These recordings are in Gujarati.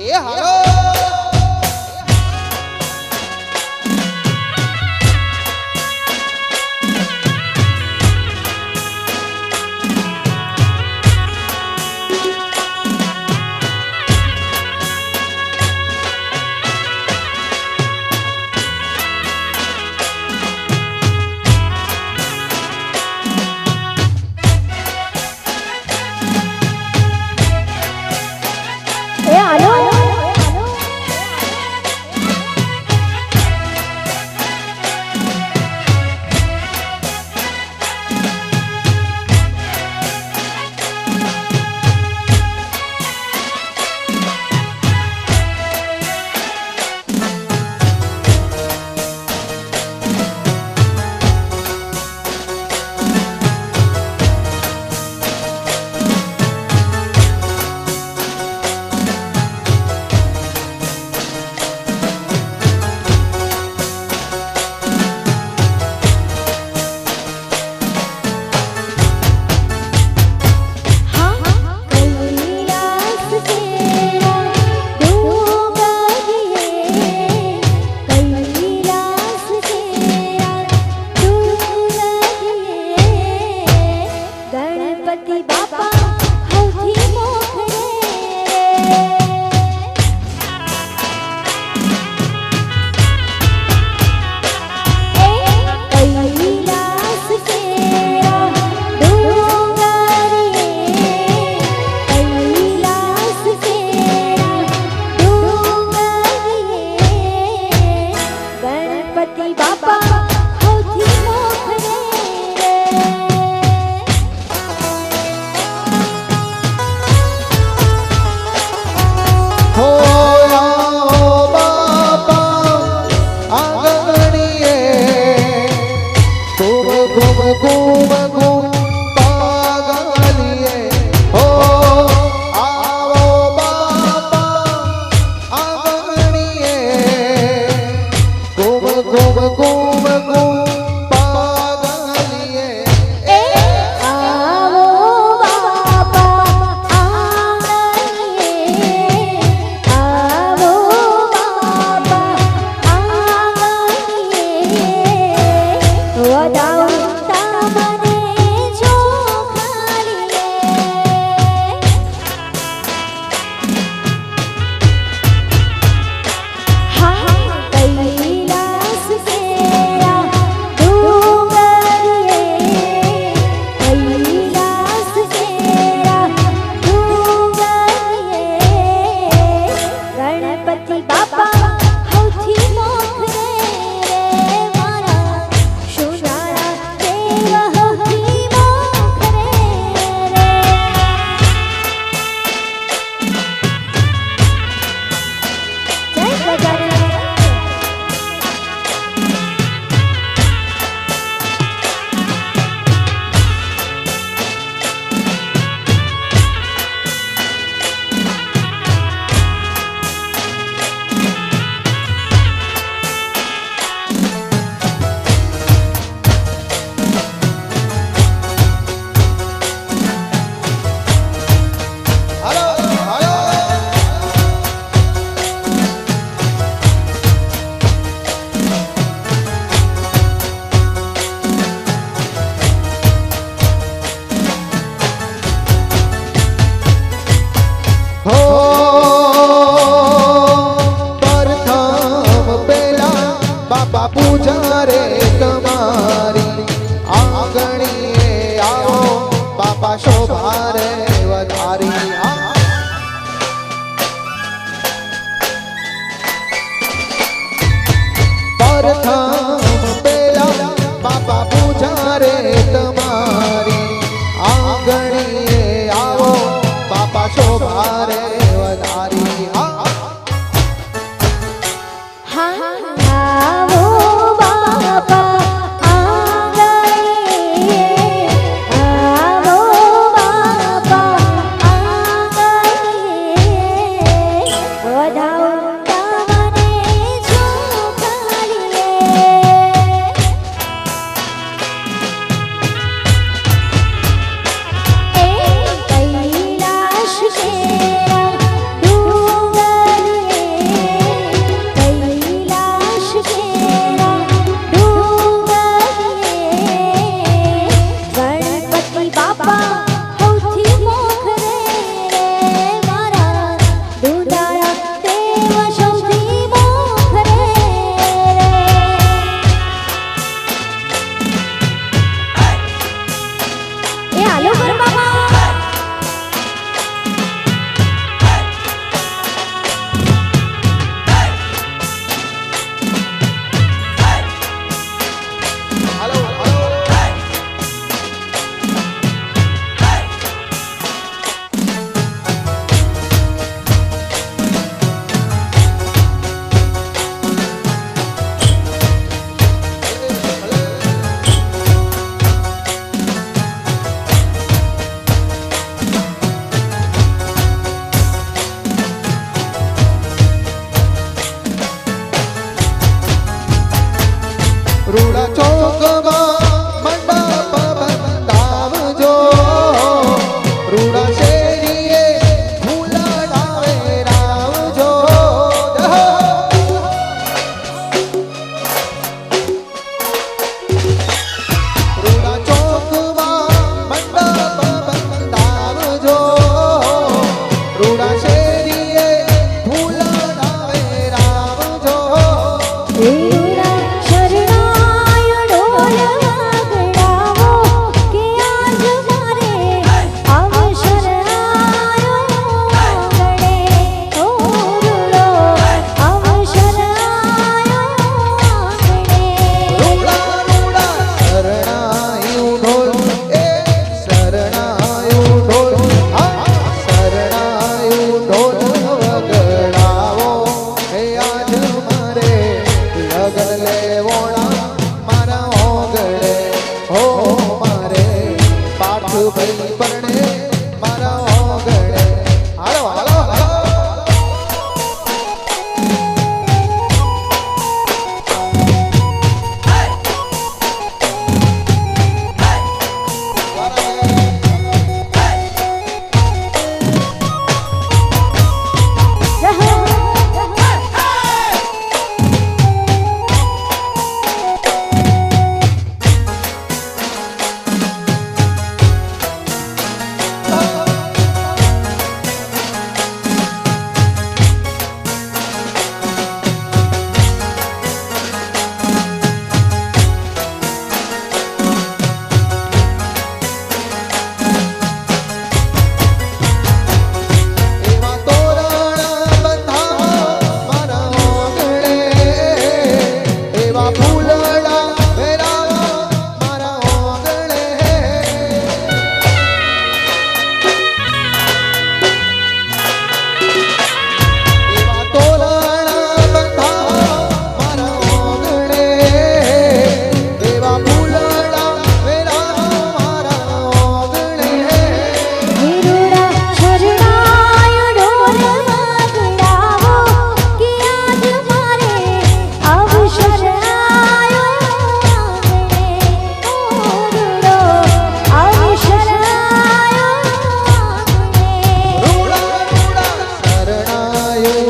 એ હાલો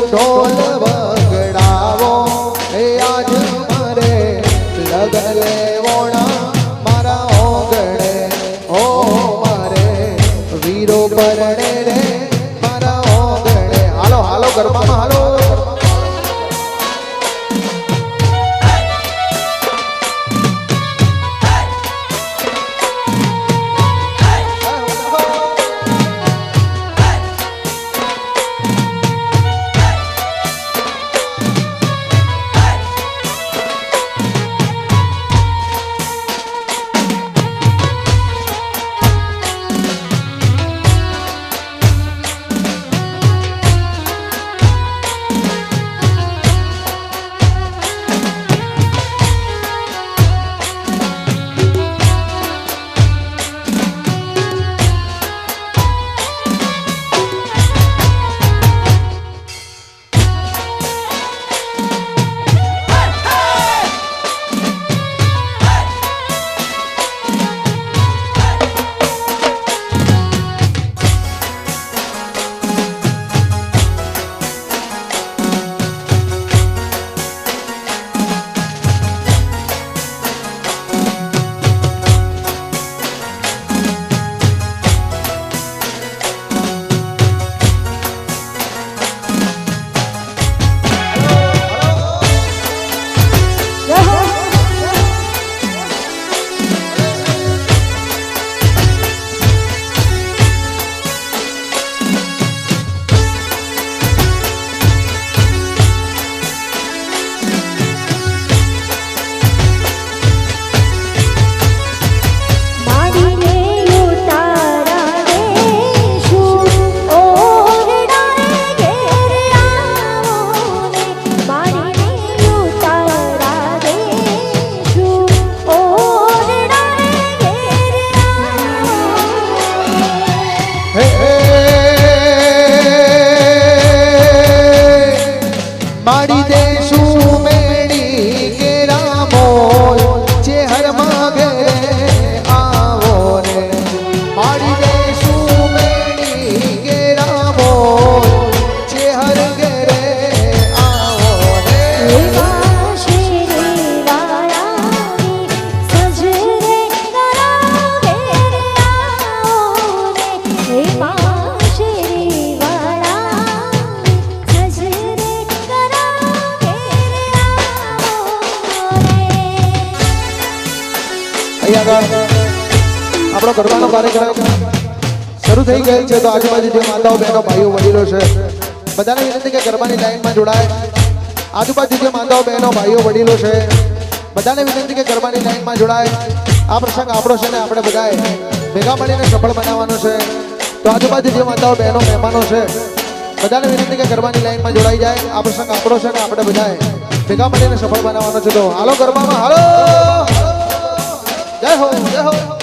ઢોલ વગડાવો એ આજ મારે લગન લેવોણા મારા ઓગણે ઓ મારે વીરો પરણે રે મારા ઓગણે હાલો હાલો ગરબામાં હાલો આપણો ગરબાનો કાર્યક્રમ શરૂ થઈ ગયેલ છે તો આજુબાજુ જે માતાઓ બહેનો ભાઈઓ વડીલો છે બધાને વિનંતી કે ગરબાની લાઈનમાં જોડાય આજુબાજુ જે માતાઓ બહેનો ભાઈઓ વડીલો છે બધાને વિનંતી કે ગરબાની લાઈનમાં જોડાય આ પ્રસંગ આપણો છે ને આપણે બધાએ ભેગા મળીને સફળ બનાવવાનો છે તો આજુબાજુ જે માતાઓ બહેનો મહેમાનો છે બધાને વિનંતી કે ગરબાની લાઈનમાં જોડાઈ જાય આ પ્રસંગ આપણો છે ને આપણે બધાએ ભેગા મળીને સફળ બનાવવાનો છે તો હાલો ગરબામાં હાલો જય હો જય હો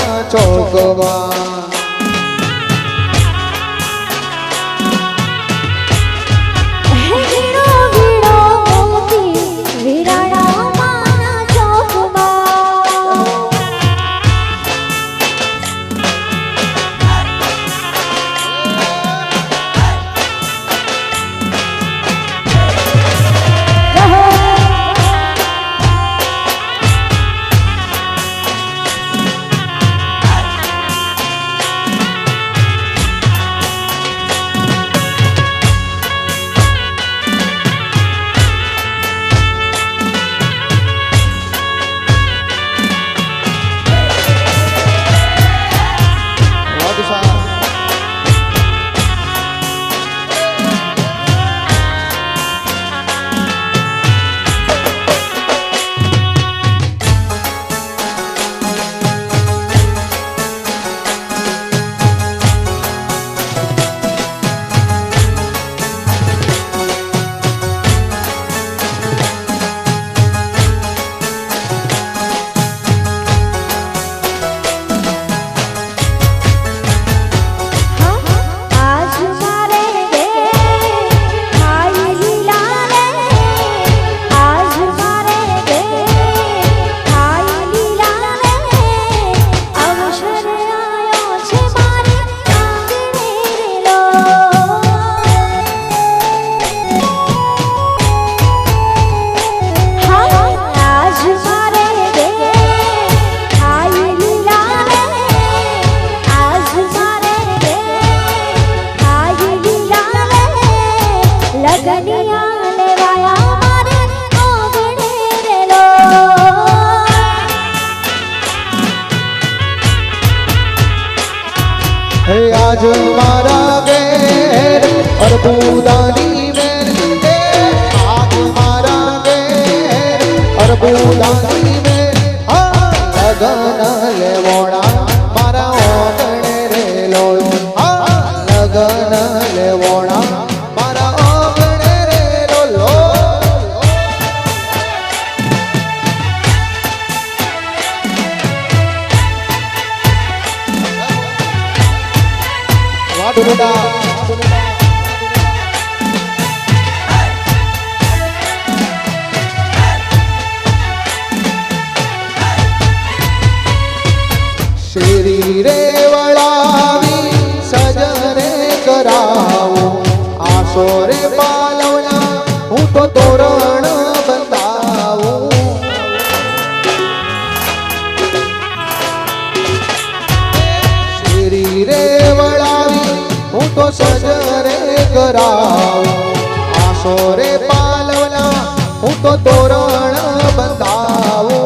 ચોકમાં आज मारा गेर और बूदानी में आज मारा गेर और बूदानी में लगन ले वोड़ा मारा ओगणे रे लो लगन ले वोड़ा मारा ओगणे रे लो शेरी रे वळावी सजने करावो आसो रे पालवना हूँ तो तोरण बंधावो शेरी रे वळावी हूँ तो सजरे करावो आसो रे पालवना हूँ तो तोरण बंधावो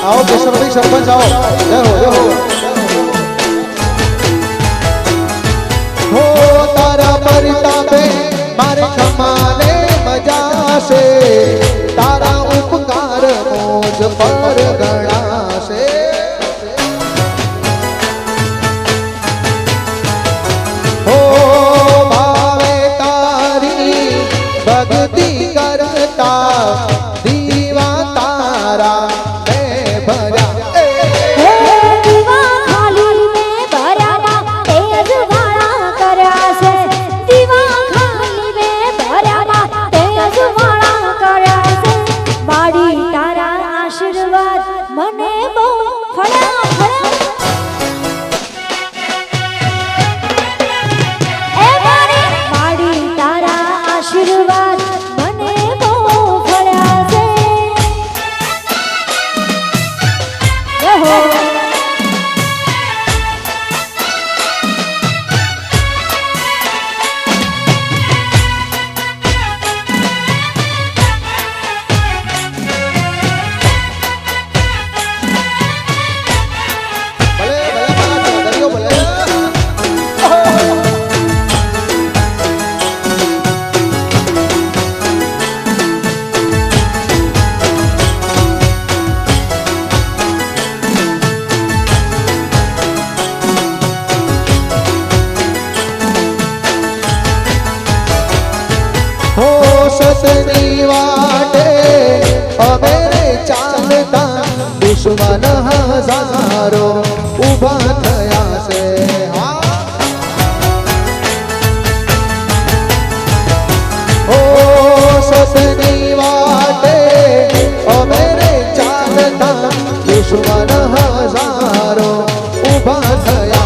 आओ केशवभाई सरपंच आओ जय हो हो तारा परितापे मारे खमाने मजा से तारा उपकार मोज पर गणा से हो भावे तारी भक्ति करता दीवा तारा दुश्मन हजारों उभा थया से हो ससनी वाटे मेरे चालता दुश्मन हजारों उभा थया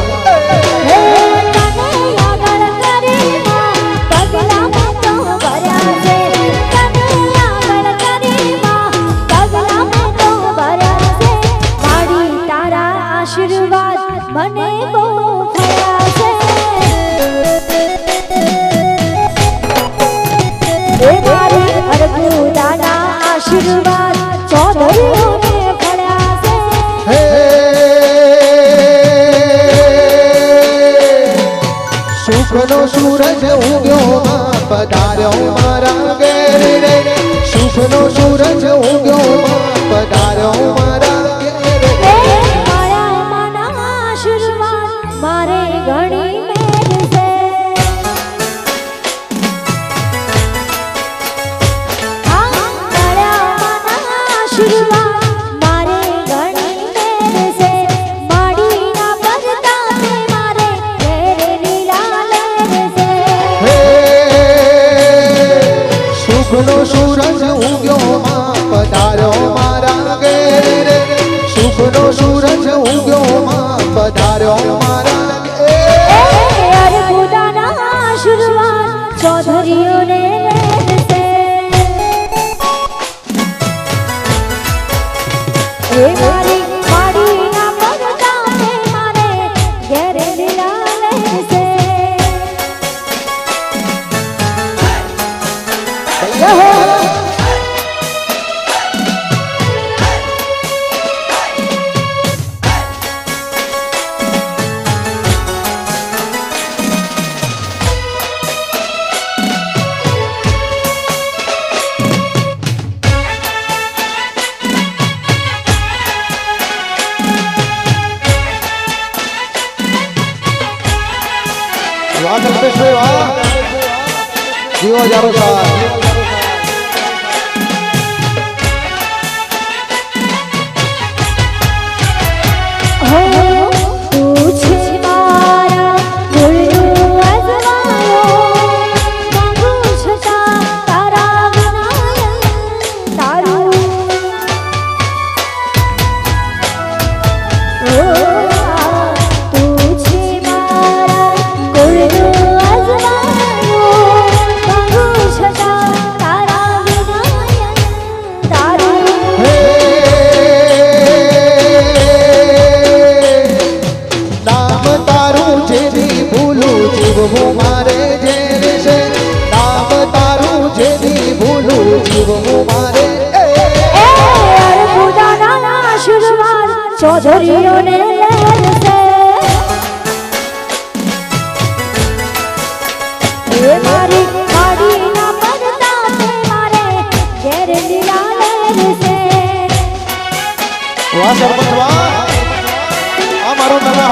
आशीर्वाद चौधरीओ ने फळ्या से सुखनो सूरज उग्यो मां पधार्यो मारा घेर रे सुखनो सूरज उग्यो मां पधार्यो मारा घेर रे माया माना आशीर्वाद मारे घणी मेर से आशीर्वाद मारे घणी मेर से माड़ी ना बजता से मारे तेरे लीला लेर से सुखनो सूरज उग्यो मां पधार्यो मारा घेर रे सुखनो सूरज उग्यो मां पधार्यो मारा अरे खुदाना आशीर्वाद चौधरीओ ने मेर से मारी माड़ी ना बजता से मारे घेरे लीला लेर से वाह कल्पेश भाई वाह जीवा जारो साहब छटा એ મારી માડીના પરદાસે મારે ઘેર લીલા લહેરશે. વાહ સરપંચ વાહ, આ મારો નવા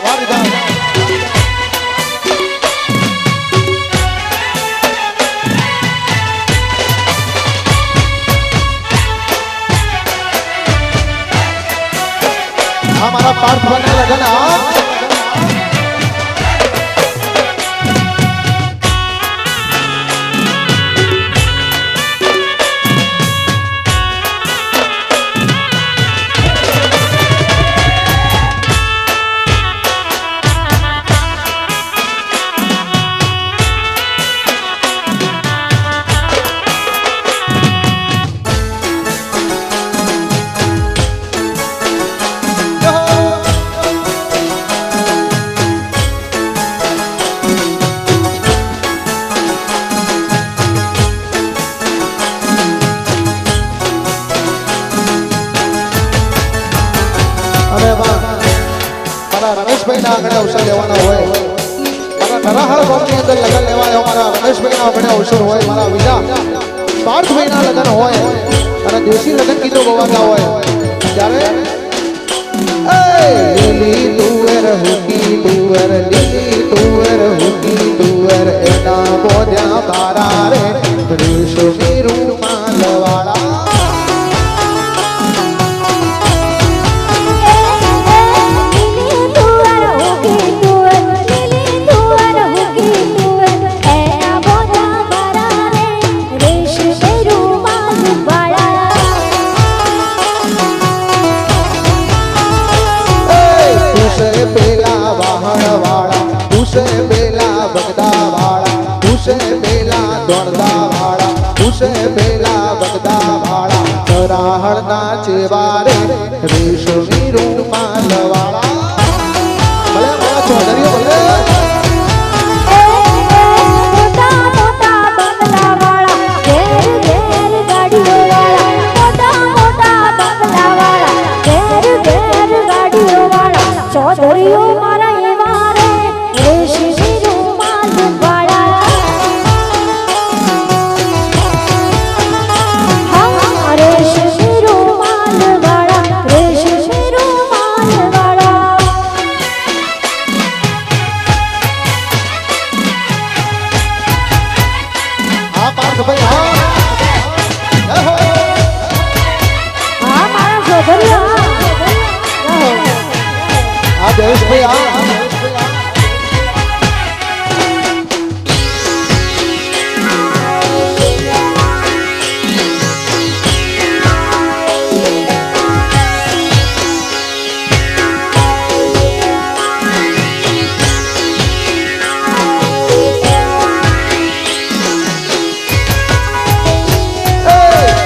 વાહ વિધાન. આ મારા પાર્થભાઈના લગન રમેશભાઈના આગળ અવસર લેવાના હોય, મારા નરાહળ ગામની અંદર લગ્ન લેવા આવ્યો મારા રમેશભાઈના આગળ અવસર હોય, મારા બીજા પાર્થભાઈના લગ્ન હોય અને દેશી લગ્ન ગીતો ગવાતા હોય ત્યારે લીલી તુવેર હુકી તુવેર લીલી તુવેર હુકી તુવેર એના બોધ્યા તારા રે રેશમી રૂમાલ વાળા. રાહણના ચેવારે રેશમી રૂમાલ વાળા. ભલે મારા ચૌધરીઓ ભલે મોટા મોટા બંગલા વાળા ઘેર ઘેર ગાડીઓ વાળા, મોટા મોટા બંગલા વાળા ઘેર ઘેર ગાડીઓ વાળા, ચૌધરીઓ મારા એવા રે રેશમી રૂમાલ વાળા. હા રેશમી રૂમાલ વાળા, રેશમી રૂમાલ વાળા. આ પાર્થભાઈ હા હા મારા ચૌધરીઓ આ દેશભાઈ હા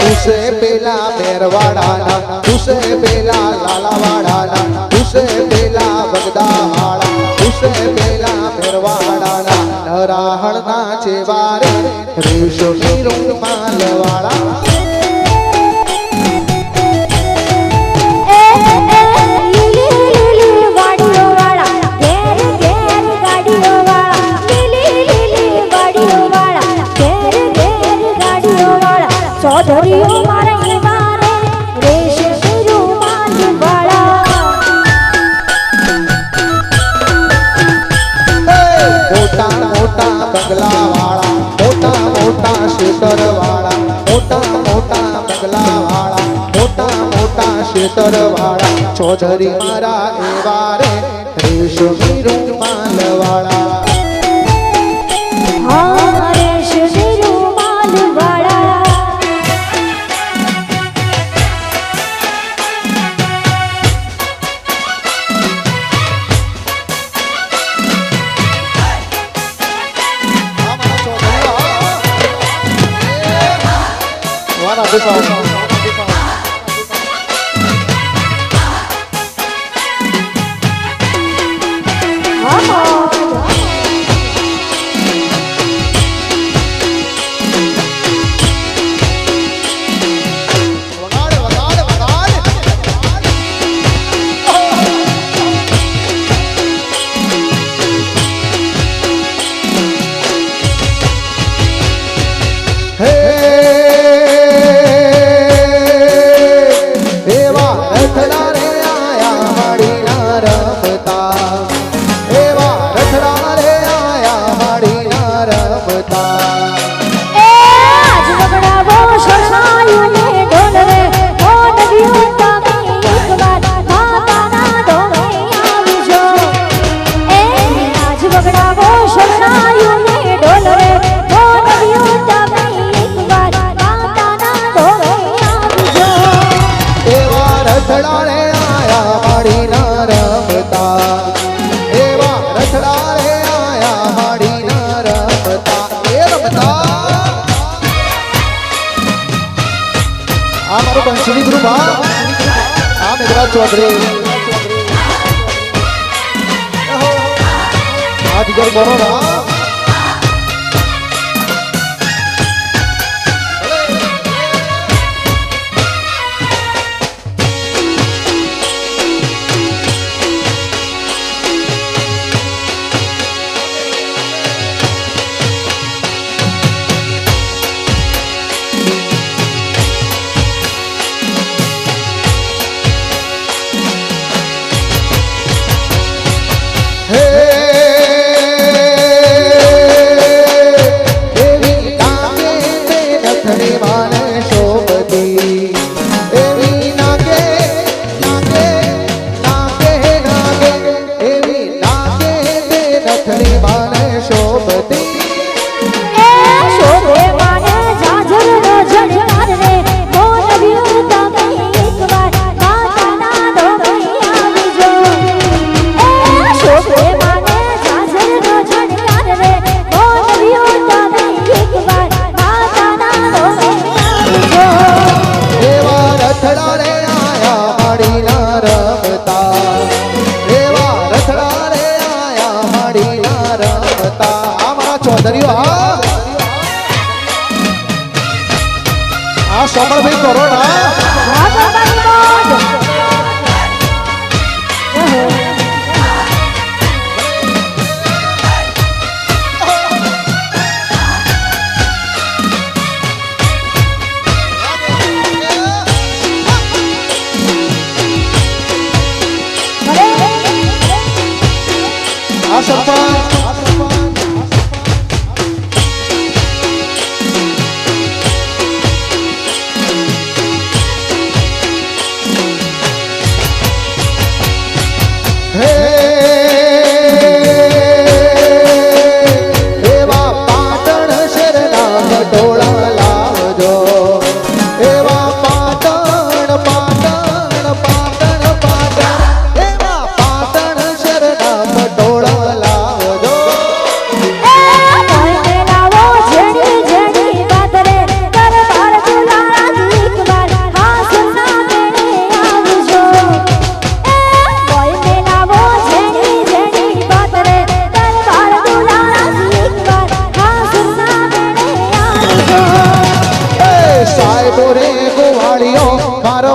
तुसे पेला मेरवाड़ाना तुसे पेला लालावाड़ाना तुसे पेला बगदावाड़ा तुसे पेला मेरवाड़ाना नराहणना चेवारे रेशमी रूमाल वाला. ચૌધરીઓ મારા એવા રે રેશમી રૂમાલ વાળા. મોટા મોટા બંગલા વાળા મોટા મોટા શેતર વાળા મોટા મોટા બંગલા વાળા મોટા મોટા શેતર વાળા ચૌધરી મારા એવા રે રેશમી રૂમાલ વાળા. હા રેશમી રૂમાલ વાળા. રમતા એ આજ વગડાવો શરણાયું ને ઢોલ રે ઓ નદીઓ તમે એકવાર માતાના ડોમે આવજો એ આજ વગડાવો શરણાયું ને ઢોલ રે ઓ નદીઓ તમે એકવાર માતાના ડોમે આવજો એવા રથડા રે આયા હાડીના રમતા એવા રથડા રે આયા હાડીના રમતા એ રમતા આ મારું બંસરી ગ્રુપ આ મેઘરાજ ચૌધરી આ દીકર બરોડા સોમણભાઈ કરોડા આ સરપંચ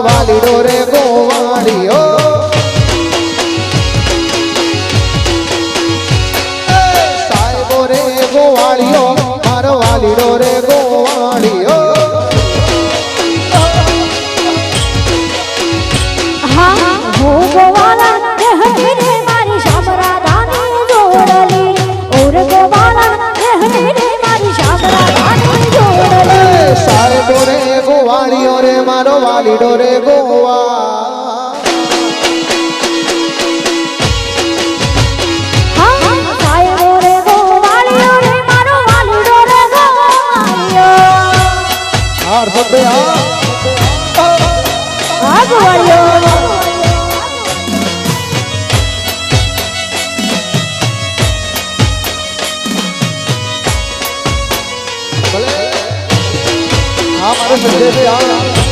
વાલીડો રે ગોવાળીઓ સાહેબો રે ગોવાળીઓ મારો વાલીડો રે ગોવાળીઓ હા હું ગોવાલા ને હરીને મારી શામરાધાની જોડલી ઓર ગોવાલા ને હરીને મારી શામરાધાની જોડલી સાહેબો રે ગોવાળીઓ રે મારો વાલીડો રે ગોવા हमारे संजय से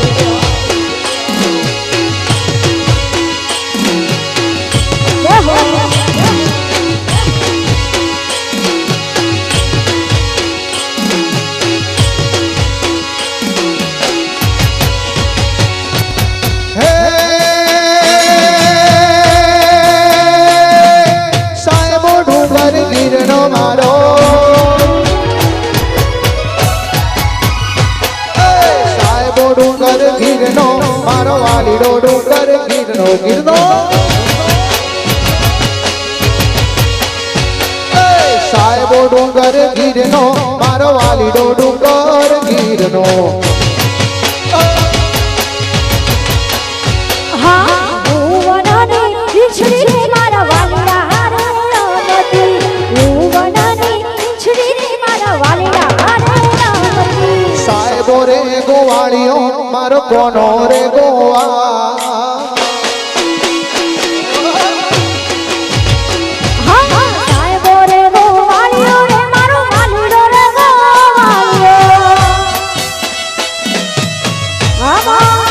ગીરનો મારો વાલીડો ડુંગર ગીરનો ગીરનો સાહેબો ડુંગર ડુંગર ગીરનો મારો વાલીડો ડુંગર ગીરનો હા ભુવનની વીછળી મારા વાલીડા હારે રમતી ભુવનની વીછળી મારા વાલીડા હારે રમતી સાહેબો રે ગોવાળીઓ મારો કોનો રે ગોવા હા સાહેબો રે ગોવાળીઓ રે મારો વાલીડો રે ગોવાળીઓ હા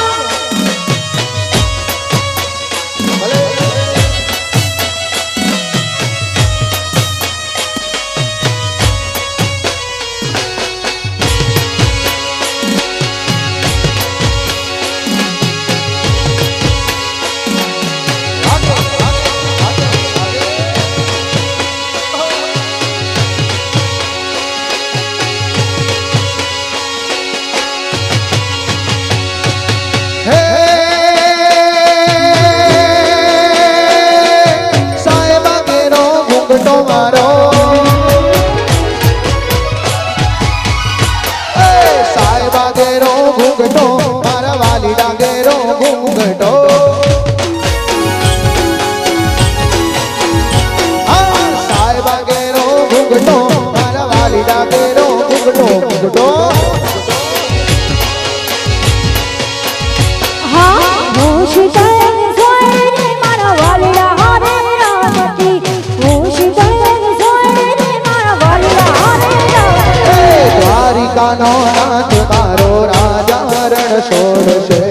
દ્વારિકાનો નાથ મારો રાજા રણ છોડશે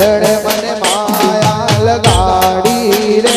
એણે મને માયા લગાડી રે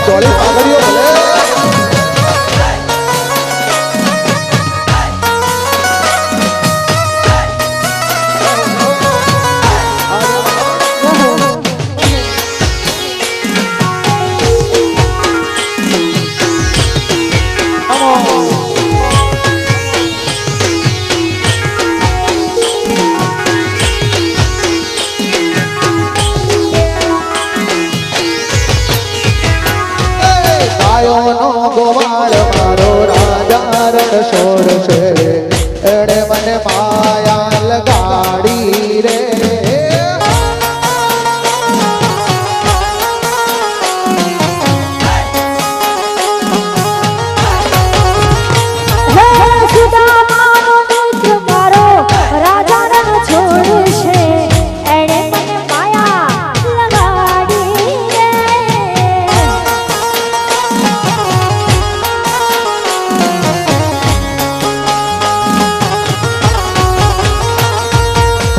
જોડી પાઘડીઓ ભલે ગોવાળ મારો રાજા રણ છોડશે એણે મને માયા લગાડી રે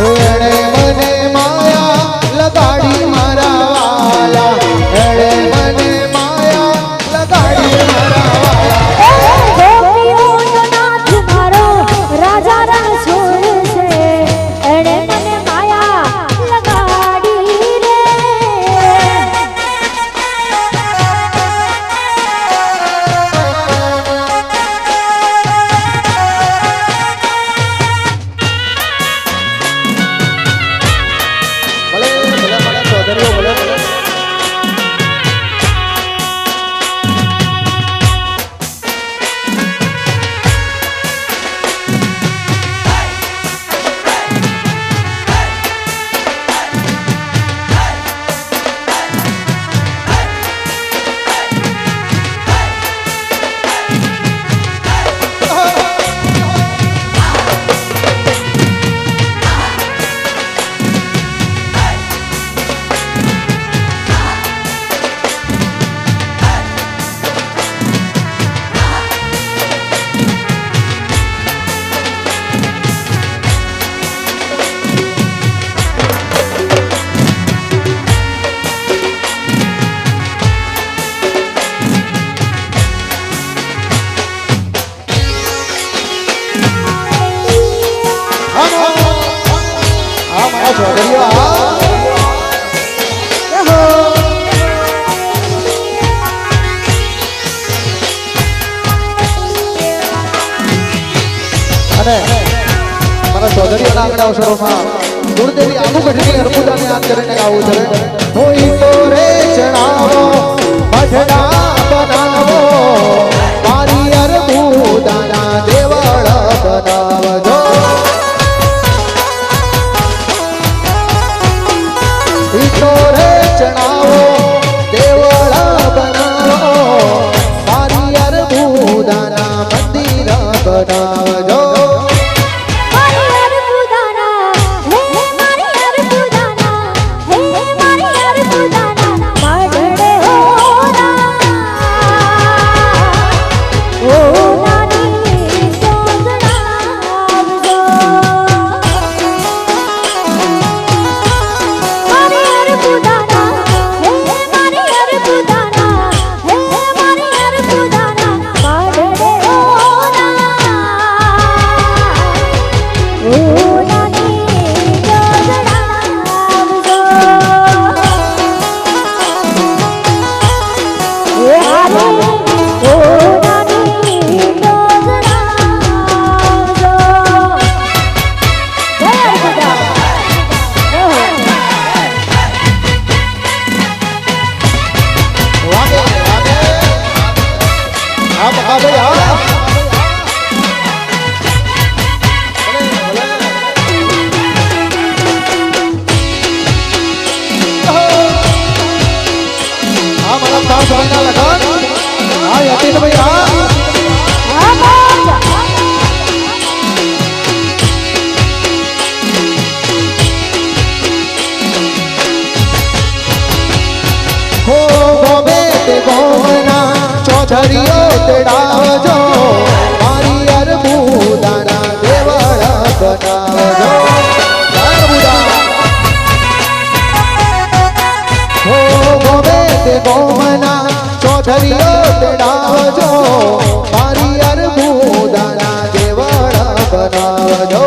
એણે અને મારા ચૌધરીઓના આગળ અવસરોમાં ગુરુદેવી આગુ ગઢની અર્પુદાને યાદ કરીને ગાવું છે હોય તો રે ચણાવો મઠડા બનાવો મારી અર્પુદાના દેવળ બનાવજો તો રે ચણાવો દેવળ બનાવો મારી અર્પુદાના મંદિર બનાવજો ચૌધરીઓ તેડાવજો મારી અર્પુદાના દેવળ બનાવજો હો ગોવે તે ગોમના ચૌધરીઓ તેડાવજો મારી અર્પુદાના દેવળ બનાવજો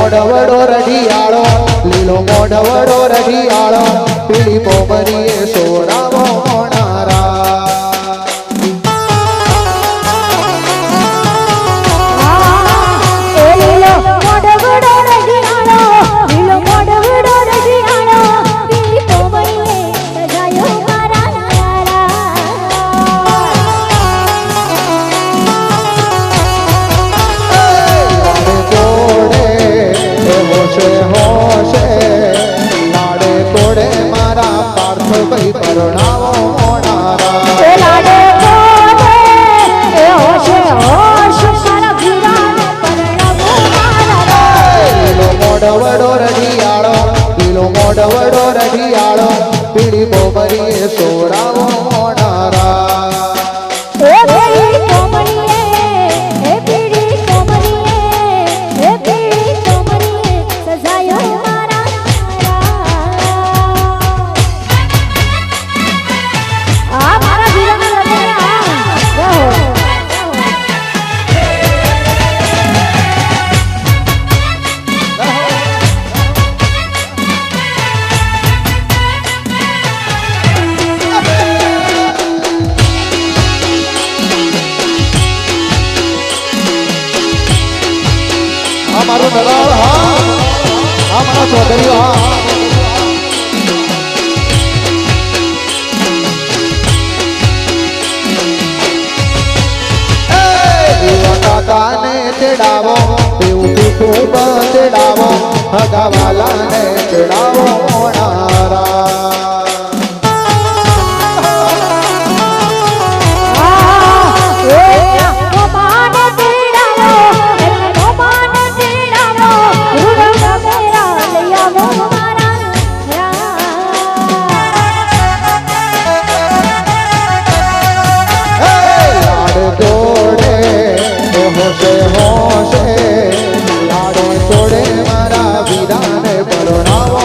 મોઢવડો રઢિયાળો લીલો મોઢવડો રઢિયાળો પીળી પોમરીએ સોરાવો મોણારા ભાઈ પરણાવો મોણારા લાડે કોડે એ હોશે હોશ મારા ભીરાને પરણાવો મારા લીલો મોઢવડો રઢિયાળો લીલો મોઢવડો રઢિયાળો પીળી પોમરીએ સોરાવો મોણારા એ પીળી પોમરીએ એ પીળી પોમરીએ એ પીળી પોમરીએ સજાયો મારું નરાળ હા મારા ચૌધરીઓ હા કાકાને તેડાવો એવું કુટુંબ તેડાવો હગાવાલાને તેડાવો મોણારા હોશે લાડો તોડે મારા વીરાને પરણાવો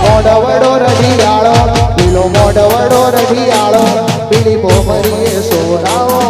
મોડવડો રઢિયાળો લીલો મોડવડો રઢિયાળો પીલી પોમરીએ સોનાવો